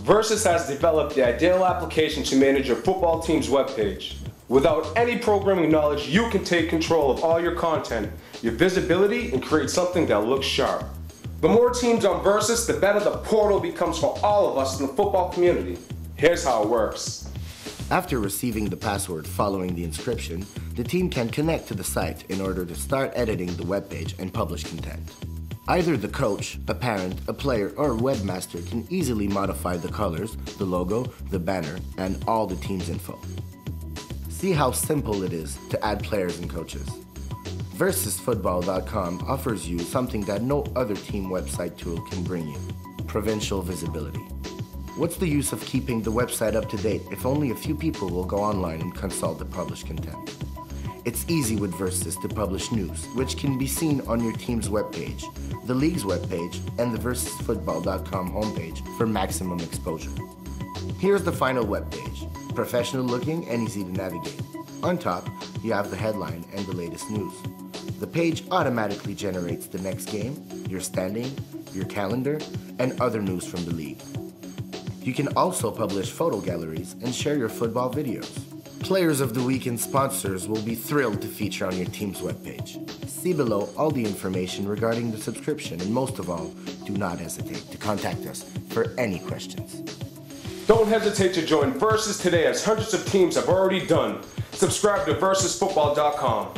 Versus has developed the ideal application to manage your football team's webpage. Without any programming knowledge, you can take control of all your content, your visibility, and create something that looks sharp. The more teams on Versus, the better the portal becomes for all of us in the football community. Here's how it works. After receiving the password following the inscription, the team can connect to the site in order to start editing the webpage and publish content. Either the coach, a parent, a player, or a webmaster can easily modify the colors, the logo, the banner, and all the team's info. See how simple it is to add players and coaches. VersusFootball.com offers you something that no other team website tool can bring you: provincial visibility. What's the use of keeping the website up to date if only a few people will go online and consult the published content? It's easy with Versus to publish news, which can be seen on your team's webpage, the league's webpage, and the VersusFootball.com homepage for maximum exposure. Here's the final webpage, professional looking and easy to navigate. On top, you have the headline and the latest news. The page automatically generates the next game, your standing, your calendar, and other news from the league. You can also publish photo galleries and share your football videos. Players of the Week and sponsors will be thrilled to feature on your team's webpage. See below all the information regarding the subscription, and most of all, do not hesitate to contact us for any questions. Don't hesitate to join Versus today, as hundreds of teams have already done. Subscribe to VersusFootball.com.